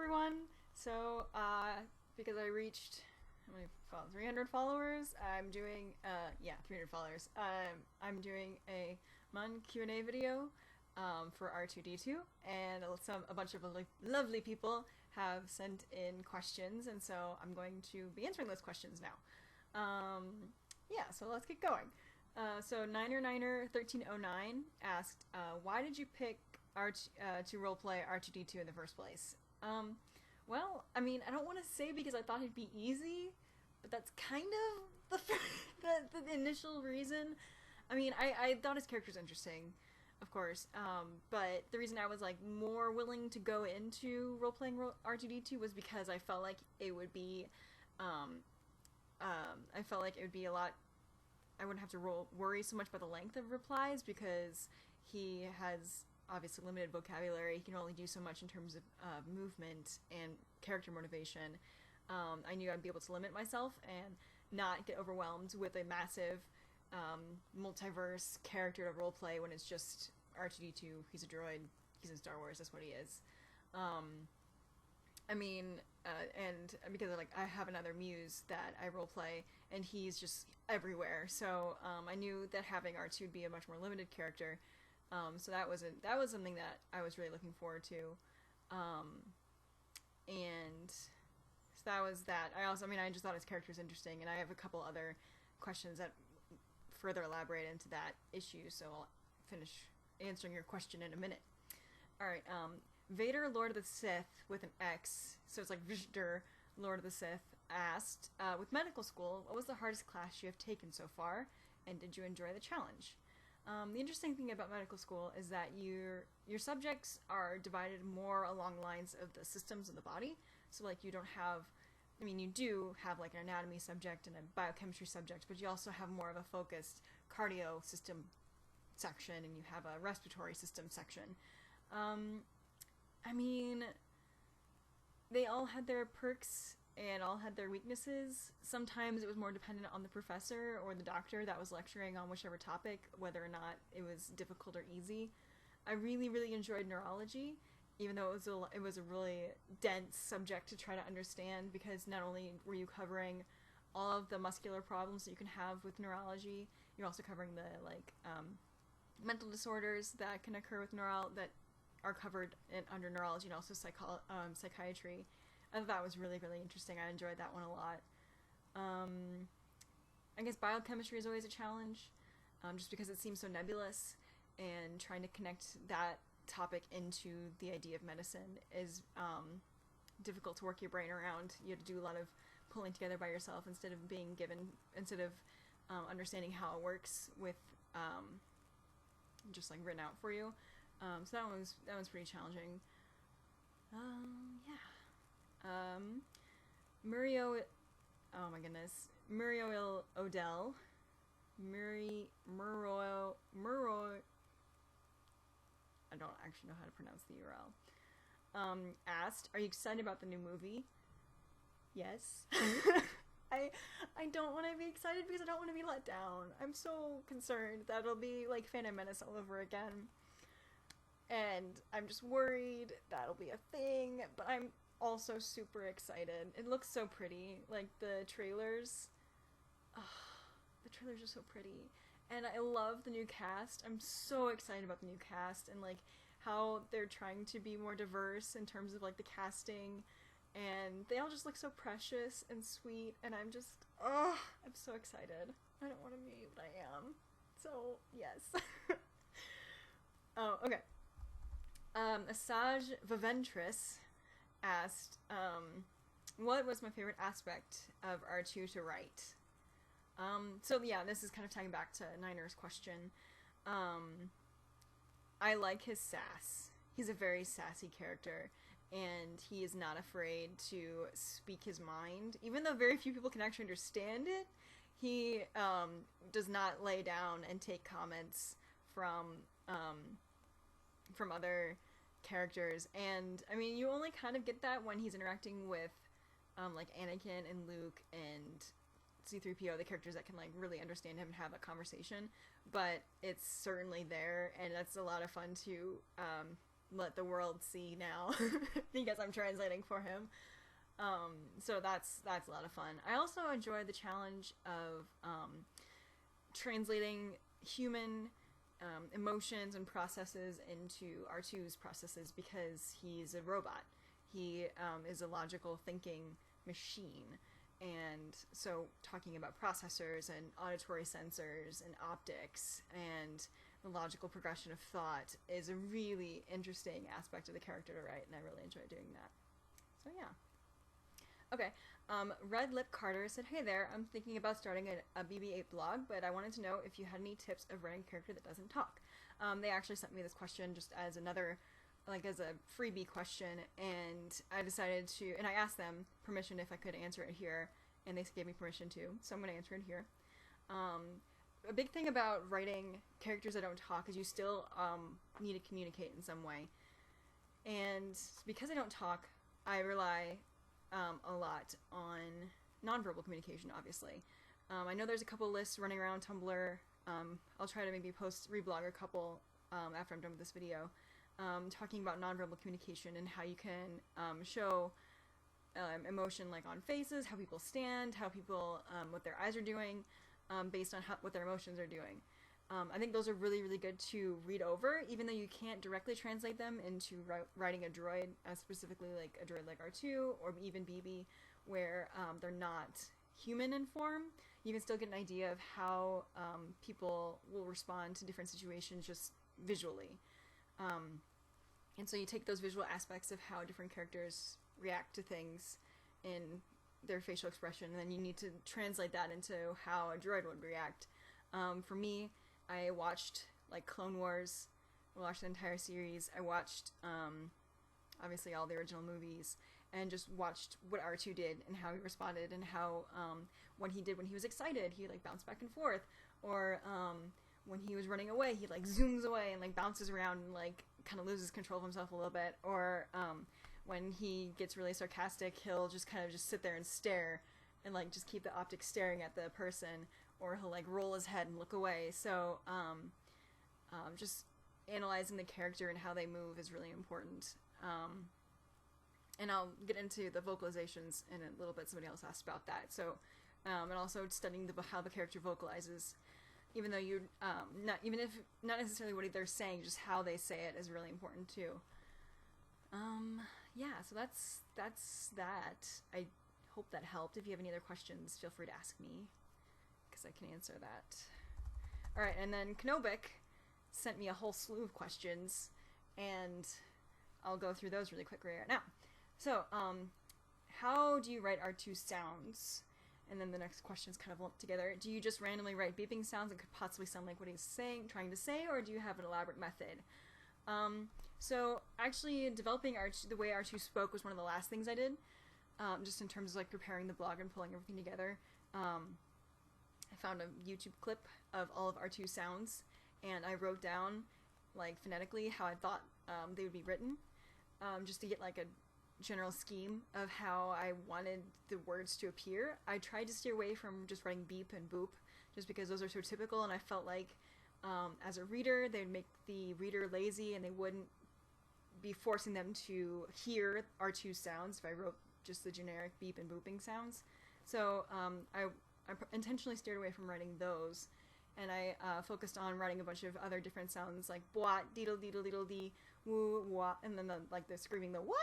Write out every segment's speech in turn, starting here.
everyone. So, because I reached how many 300 followers, I'm doing 300 followers. I'm doing a Q A video for R2D2, and a bunch of lovely people have sent in questions, and so I'm going to be answering those questions now. So let's get going. So Niner1309 asked, why did you pick to roleplay R2D2 in the first place? Well, I mean, I don't want to say because I thought it'd be easy, but that's kind of the initial reason. I mean, I thought his character's interesting, of course, but the reason I was like more willing to go into roleplaying R2D2 was because I felt like it would be, a lot. I wouldn't have to worry so much about the length of replies because he has obviously limited vocabulary. He can only do so much in terms of movement and character motivation. I knew I'd be able to limit myself and not get overwhelmed with a massive multiverse character to roleplay when it's just R2D2. He's a droid. He's in Star Wars. That's what he is. And because I have another muse that I roleplay, and he's just everywhere. So I knew that having R2 would be a much more limited character. So that was something that I was really looking forward to. And so that was that. I just thought his character was interesting, and I have a couple other questions that further elaborate into that issue. So I'll finish answering your question in a minute. All right. Vader, Lord of the Sith, with an X, so it's like Vishder, Lord of the Sith, asked, with medical school, what was the hardest class you have taken so far, and did you enjoy the challenge? The interesting thing about medical school is that your subjects are divided more along lines of the systems of the body, so like you don't have, you do have like an anatomy subject and a biochemistry subject, but you also have more of a focused cardio system section, and you have a respiratory system section. They all had their perks and all had their weaknesses. Sometimes it was more dependent on the professor or the doctor that was lecturing on whichever topic, whether or not it was difficult or easy. I really, really enjoyed neurology, even though it was a really dense subject to try to understand, because not only were you covering all of the muscular problems that you can have with neurology, you're also covering the mental disorders that can occur with that are covered under neurology, and also psychiatry. I thought that was really, really interesting. I enjoyed that one a lot. I guess biochemistry is always a challenge, just because it seems so nebulous, and trying to connect that topic into the idea of medicine is difficult to work your brain around. You have to do a lot of pulling together by yourself instead of understanding how it works with just like written out for you. So that was pretty challenging. Muriel Odell, I don't actually know how to pronounce the URL, asked, are you excited about the new movie? Yes. I don't want to be excited because I don't want to be let down. I'm so concerned that it'll be like Phantom Menace all over again. And I'm just worried that'll be a thing, but I'm also super excited. It looks so pretty. Like, the trailers are so pretty. And I love the new cast. I'm so excited about the new cast, and like how they're trying to be more diverse in terms of like the casting, and they all just look so precious and sweet, and I'm so excited. I don't want to be, but I am. So, yes. Oh, okay. Asajj Viventris asked, what was my favorite aspect of R2 to write? So yeah, this is kind of tying back to Niner's question. I like his sass. He's a very sassy character, and he is not afraid to speak his mind. Even though very few people can actually understand it, he does not lay down and take comments from other characters. And you only kind of get that when he's interacting with like Anakin and Luke and C-3PO, the characters that can like really understand him and have a conversation. But it's certainly there, and that's a lot of fun to let the world see now because I'm translating for him. So that's a lot of fun. I also enjoy the challenge of translating human emotions and processes into Artoooie's processes, because he's a robot. He is a logical thinking machine. And so talking about processors and auditory sensors and optics and the logical progression of thought is a really interesting aspect of the character to write, and I really enjoy doing that. So yeah. Okay, Red Lip Carter said, "Hey there, I'm thinking about starting a BB-8 blog, but I wanted to know if you had any tips of writing a character that doesn't talk." They actually sent me this question just as another, like as a freebie question, and I decided to, and I asked them permission if I could answer it here, and they gave me permission to, so I'm going to answer it here. A big thing about writing characters that don't talk is you still need to communicate in some way. And because I don't talk, I rely a lot on nonverbal communication, obviously. I know there's a couple lists running around Tumblr. I'll try to maybe reblog a couple after I'm done with this video, talking about nonverbal communication and how you can show emotion, like on faces, how people stand, how people, what their eyes are doing, based on what their emotions are doing. I think those are really, really good to read over, even though you can't directly translate them into writing a droid, specifically like a droid like R2 or even BB, where they're not human in form. You can still get an idea of how people will respond to different situations just visually. And so you take those visual aspects of how different characters react to things in their facial expression, and then you need to translate that into how a droid would react. For me, I watched like Clone Wars, I watched the entire series, I watched obviously all the original movies, and just watched what R2 did and how he responded, and how what he did when he was excited, he like bounced back and forth, or when he was running away, he like zooms away and like bounces around and like kind of loses control of himself a little bit, or when he gets really sarcastic, he'll just kind of just sit there and stare and like just keep the optic staring at the person, or he'll like roll his head and look away. So just analyzing the character and how they move is really important. And I'll get into the vocalizations in a little bit. Somebody else asked about that. So and also studying how the character vocalizes, even though you not necessarily what they're saying, just how they say it is really important too. Yeah, so that's that. I hope that helped. If you have any other questions, feel free to ask me, because I can answer that. Alright, and then Knobik sent me a whole slew of questions, and I'll go through those really quickly right now. So, how do you write R2 sounds? And then the next question is kind of lumped together. Do you just randomly write beeping sounds that could possibly sound like what he's trying to say, or do you have an elaborate method? So actually developing the way R2 spoke was one of the last things I did, just in terms of like preparing the blog and pulling everything together. I found a YouTube clip of all of R2 sounds, and I wrote down like phonetically how I thought they would be written, just to get like a general scheme of how I wanted the words to appear. I tried to steer away from just writing beep and boop, just because those are so typical, and I felt like as a reader, they'd make the reader lazy, and they wouldn't be forcing them to hear R2 sounds if I wrote just the generic beep and booping sounds. So I intentionally steered away from writing those, and I focused on writing a bunch of other different sounds, like bwat, deedle deedle deedle dee, woo wah, and then the screaming, the wah,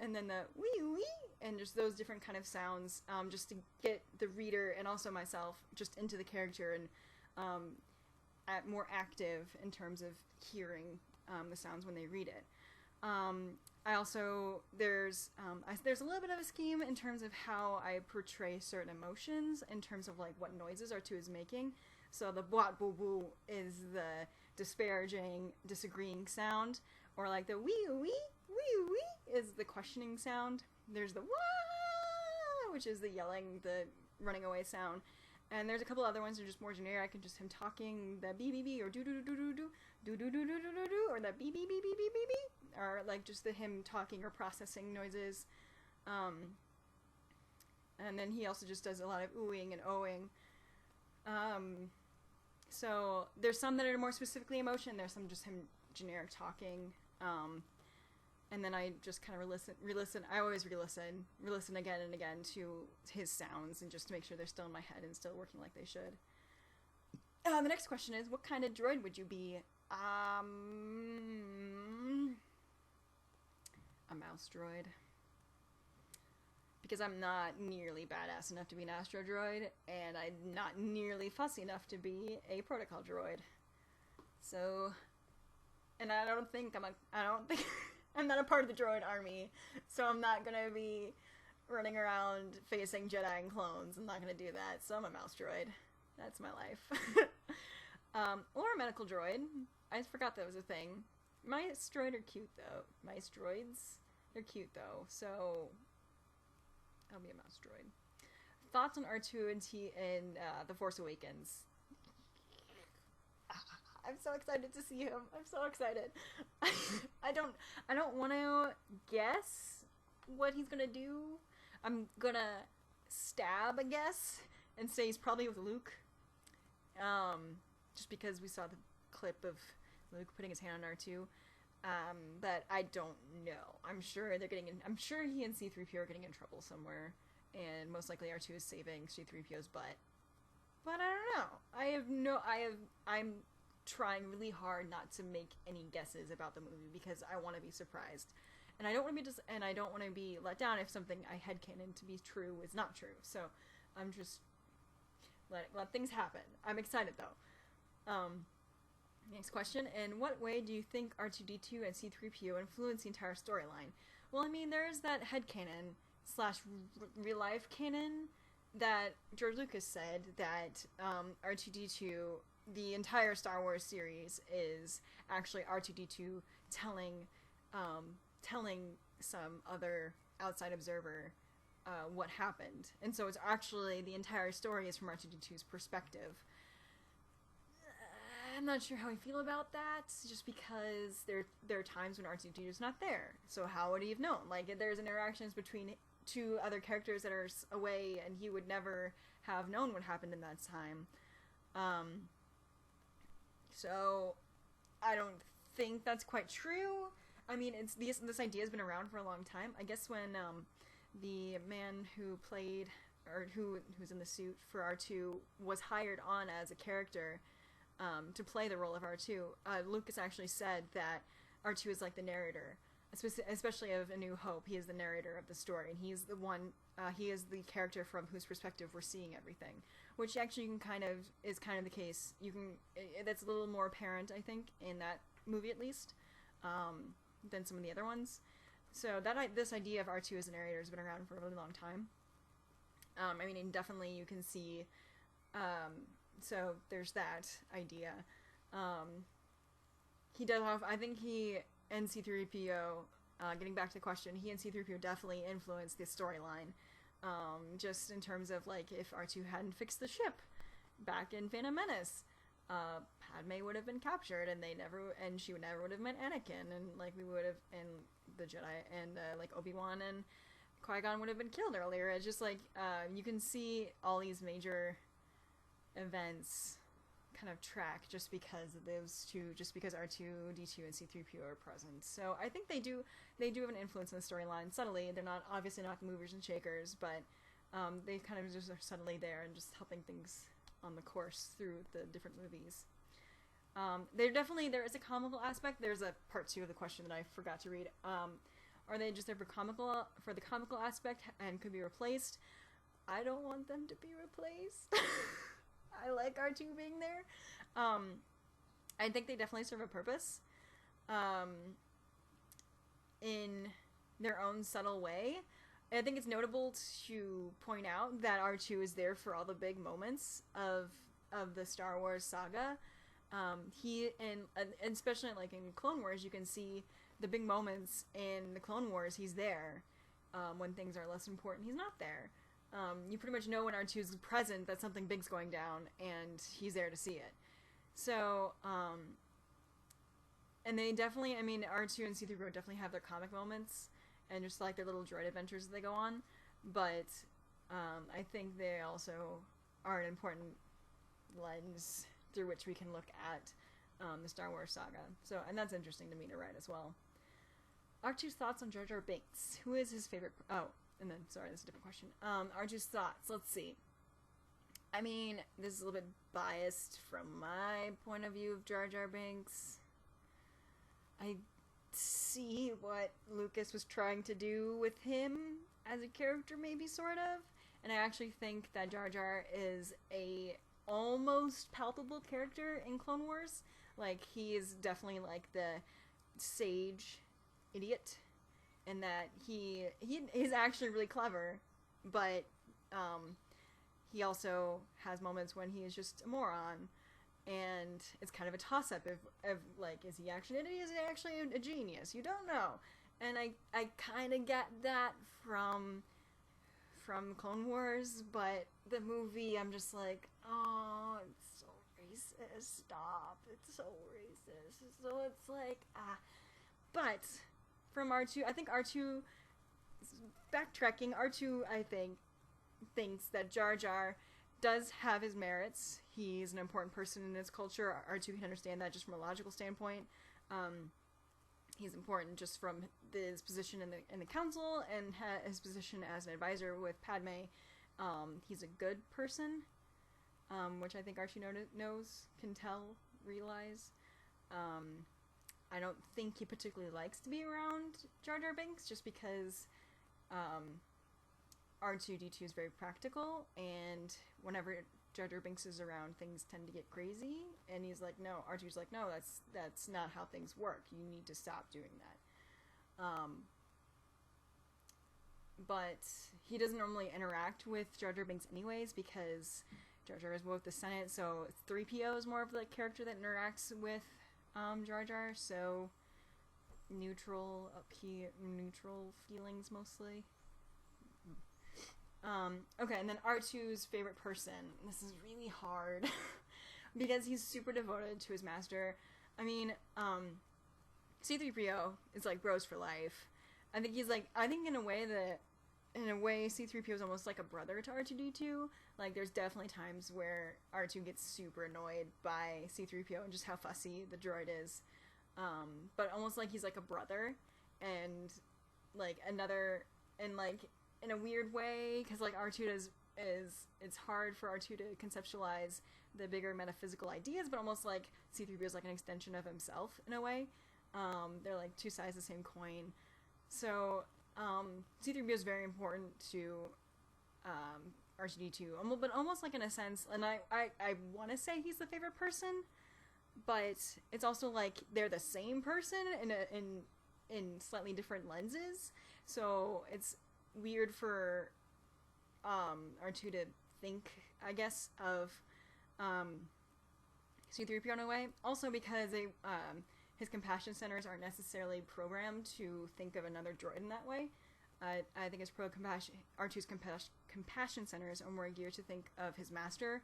and then the wee wee, and just those different kind of sounds, just to get the reader and also myself just into the character and more active in terms of hearing the sounds when they read it. I also, there's a little bit of a scheme in terms of how I portray certain emotions, in terms of like what noises R2 is making. So the bwat boo boo is the disparaging, disagreeing sound, or like the wee wee is the questioning sound. There's the wah, which is the yelling, the running away sound. And there's a couple other ones that are just more generic, and just him talking, the bee bee bee, or do do do do do do do do do do do do, or the bee bee bee bee bee bee bee, or like just the him talking or processing noises. And then he also just does a lot of oohing and ohing. So there's some that are more specifically emotion. There's some just him generic talking. And then I just kind of re-listen. I always re-listen again and again to his sounds, and just to make sure they're still in my head and still working like they should. The next question is, what kind of droid would you be? A mouse droid. Because I'm not nearly badass enough to be an astro droid, and I'm not nearly fussy enough to be a protocol droid. So, and I don't think I'm not a part of the droid army, so I'm not gonna be running around facing Jedi and clones. I'm not gonna do that, so I'm a mouse droid. That's my life. Or a medical droid. I forgot that was a thing. Mice droid are cute, though. Mice droids, they're cute, though, so I'll be a mouse droid. Thoughts on R2 and T in The Force Awakens? I'm so excited to see him. I'm so excited. I don't want to guess what he's gonna do. I'm gonna stab a guess and say he's probably with Luke. Just because we saw the clip of Luke putting his hand on R2. But I don't know. I'm sure he and C-3PO are getting in trouble somewhere, and most likely R2 is saving C-3PO's butt. But I don't know. I'm trying really hard not to make any guesses about the movie because I want to be surprised, and I don't want to be let down if something I headcanon to be true is not true. So I'm just let things happen. I'm excited though. Next question: in what way do you think R2-D2 and C-3PO influence the entire storyline? Well, I mean, there's that headcanon / real life canon that George Lucas said that R2-D2, the entire Star Wars series, is actually R2-D2 telling some other outside observer what happened, and so it's actually the entire story is from R2-D2's perspective. I'm not sure how I feel about that, just because there are times when R2-D2 is not there. So how would he have known? Like, there's interactions between two other characters that are away, and he would never have known what happened in that time. So I don't think that's quite true. I mean, this idea has been around for a long time. I guess when the man who played, or who's in the suit for R2 was hired on as a character to play the role of R2, Lucas actually said that R2 is like the narrator, especially of A New Hope. He is the narrator of the story, and he's the one. He is the character from whose perspective we're seeing everything, which actually is kind of the case. That's a little more apparent, I think, in that movie at least, than some of the other ones. So this idea of R2 as a narrator has been around for a really long time. I mean, and definitely you can see. So there's that idea. He does have, I think he and C-3PO, getting back to the question, he and C-3PO definitely influenced the storyline. Just in terms of, like, if R2 hadn't fixed the ship back in Phantom Menace, Padme would have been captured, and she never would have met Anakin, and, like, we would have, and the Jedi, and, like, Obi-Wan and Qui-Gon would have been killed earlier. It's just, like, you can see all these major events kind of track just because of those two, just because R2-D2 and C-3PO are present. So I think they do have an influence on the storyline subtly. They're not obviously not movers and shakers, but they kind of just are subtly there and just helping things on the course through the different movies. There is a comical aspect. There's a part 2 of the question that I forgot to read. Are they just there for the comical aspect and could be replaced? I don't want them to be replaced. I like R2 being there. I think they definitely serve a purpose in their own subtle way. I think it's notable to point out that R2 is there for all the big moments of the Star Wars saga. And especially like in Clone Wars, you can see the big moments in the Clone Wars. He's there. When things are less important, he's not there. You pretty much know when R2 is present that something big's going down, and he's there to see it. So, and they definitely, I mean, R2 and C-3PO definitely have their comic moments, and just like their little droid adventures that they go on, but I think they also are an important lens through which we can look at the Star Wars saga. So, and that's interesting to me to write as well. R2's thoughts on Jar Jar Binks. Who is his favorite? Oh, and then sorry, that's a different question. R2's thoughts. Let's see. I mean, this is a little bit biased from my point of view of Jar Jar Binks. I see what Lucas was trying to do with him as a character, maybe, sort of. And I actually think that Jar Jar is a almost palpable character in Clone Wars. Like, he is definitely like the sage idiot, and that he is actually really clever, but he also has moments when he is just a moron, and it's kind of a toss-up of like, is he actually an idiot? Is he actually a genius? You don't know. And I kind of get that from Clone Wars, but the movie, I'm just like, oh, it's so racist. Stop. It's so racist. So it's like, But from R2, I think R2, backtracking, R2, I think, thinks that Jar Jar does have his merits. He's an important person in his culture. R2 can understand that just from a logical standpoint. He's important just from his position in the council and his position as an advisor with Padme. He's a good person, which I think R2 knows, can tell, realize. I don't think he particularly likes to be around Jar Jar Binks, just because R2-D2 is very practical, and whenever Jar Jar Binks is around, things tend to get crazy, and he's like, no, R2's like, no, that's not how things work. You need to stop doing that. But he doesn't normally interact with Jar Jar Binks anyways, because Jar Jar is with the Senate, so 3PO is more of the character that interacts with Jar Jar, so neutral feelings mostly. Okay, and then R2's favorite person. This is really hard because he's super devoted to his master. I mean, C-3PO is like bros for life. I think in a way C-3PO is almost like a brother to R2-D2. Like, there's definitely times where R2 gets super annoyed by C-3PO and just how fussy the droid is. But almost like he's like a brother, and like in a weird way, because like R2 is it's hard for R2 to conceptualize the bigger metaphysical ideas, but almost like C-3PO is like an extension of himself in a way. They're like two sides of the same coin. So C-3PO is very important to R2-D2, but almost like in a sense, and I want to say he's the favorite person, but it's also like they're the same person in slightly different lenses. So it's weird for R2 to think, I guess, of C-3PO in a way. Also because his compassion centers aren't necessarily programmed to think of another droid in that way. I think R2's compassion centers are more geared to think of his master,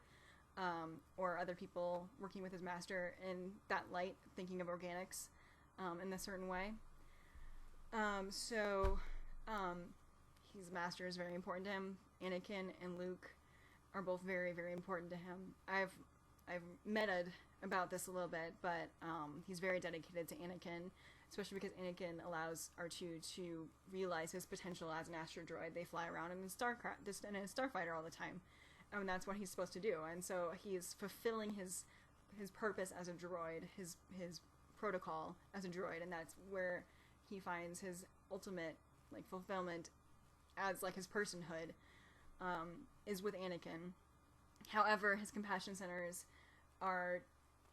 or other people working with his master in that light, thinking of organics in a certain way. His master is very important to him. Anakin and Luke are both very, very important to him. I've metaed about this a little bit, but he's very dedicated to Anakin, especially because Anakin allows R2 to realize his potential as an astro droid. They fly around in a starfighter all the time, and that's what he's supposed to do. And so he's fulfilling his purpose as a droid, his protocol as a droid, and that's where he finds his ultimate like fulfillment as like his personhood, is with Anakin. However, his compassion centers are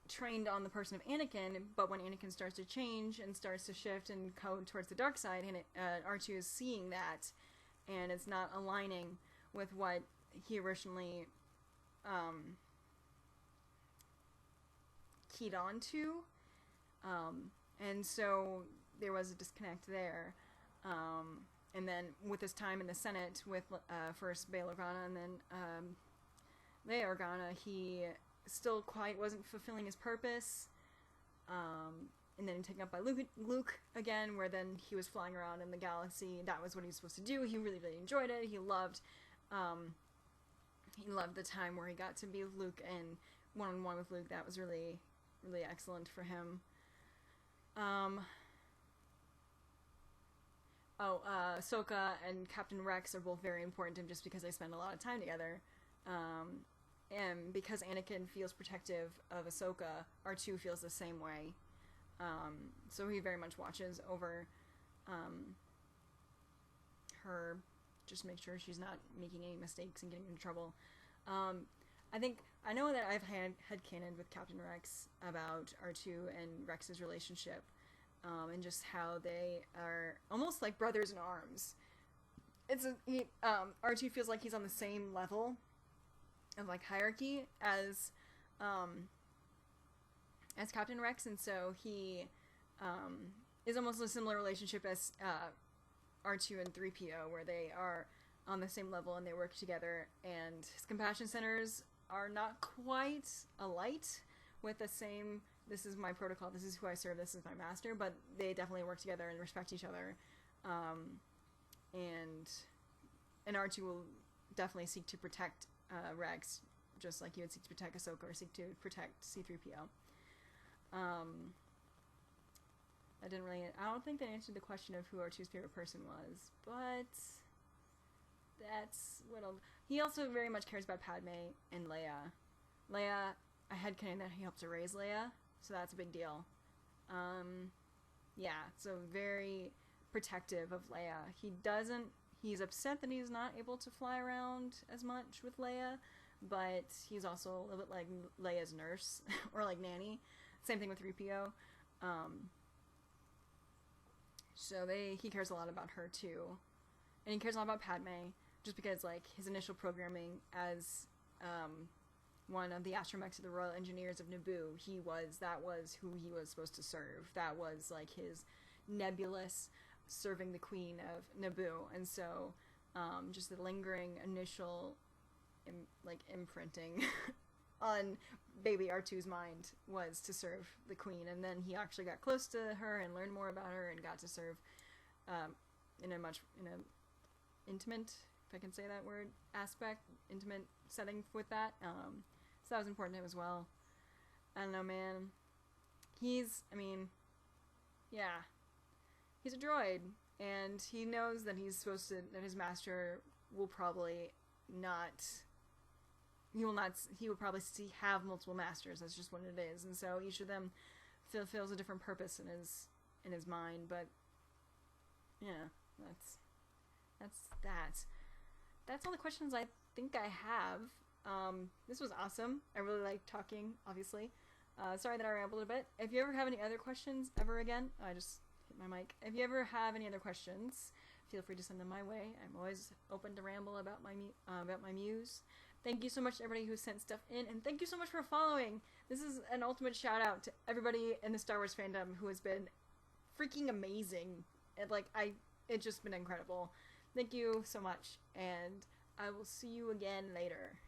trained on the person of Anakin, but when Anakin starts to change and starts to shift and go towards the dark side, and R2 is seeing that, and it's not aligning with what he originally keyed on to, and so there was a disconnect there. And then with his time in the Senate with first Bail Organa and then Leia Organa, he still quite wasn't fulfilling his purpose. And then taken up by Luke again, where then he was flying around in the galaxy. That was what he was supposed to do. He really, really enjoyed it. He loved the time where he got to be with Luke and one-on-one with Luke. That was really, really excellent for him. Ahsoka and Captain Rex are both very important to him just because they spend a lot of time together. And because Anakin feels protective of Ahsoka, R2 feels the same way. So he very much watches over her, just make sure she's not making any mistakes and getting into trouble. I know that I've had headcanon with Captain Rex about R2 and Rex's relationship, and just how they are almost like brothers in arms. R2 feels like he's on the same level of like hierarchy as Captain Rex, and so he is almost a similar relationship as R2 and 3PO, where they are on the same level and they work together, and his compassion centers are not quite alight with the same, this is my protocol, this is who I serve, this is my master, but they definitely work together and respect each other. And R2 will definitely seek to protect Rex, just like he would seek to protect Ahsoka or seek to protect C-3PO. I don't think they answered the question of who R2's favorite person was, but that's he also very much cares about Padme and Leia. Leia, I had kind of that he helped to raise Leia, so that's a big deal. Yeah, so very protective of Leia. He's upset that he's not able to fly around as much with Leia, but he's also a little bit like Leia's nurse, or like nanny. Same thing with 3PO. So he cares a lot about her too. And he cares a lot about Padme, just because like his initial programming as one of the astromechs of the Royal Engineers of Naboo, that was who he was supposed to serve. That was like his nebulous serving the Queen of Naboo. And so just the lingering initial imprinting on baby R2's mind was to serve the Queen, and then he actually got close to her and learned more about her and got to serve in a intimate, if I can say that word, intimate setting with that. So that was important to him as well. I don't know, man. He's a droid, and he knows that that his master will probably not. He will probably have multiple masters. That's just what it is, and so each of them fulfills a different purpose in his mind. But yeah, that's all the questions I think I have. This was awesome. I really liked talking. Obviously, sorry that I rambled a bit. If you ever have any other questions ever again, I just hit my mic. If you ever have any other questions, feel free to send them my way. I'm always open to ramble about my muse. Thank you so much to everybody who sent stuff in, and thank you so much for following. This is an ultimate shout out to everybody in the Star Wars fandom who has been freaking amazing. It's just been incredible. Thank you so much, and I will see you again later.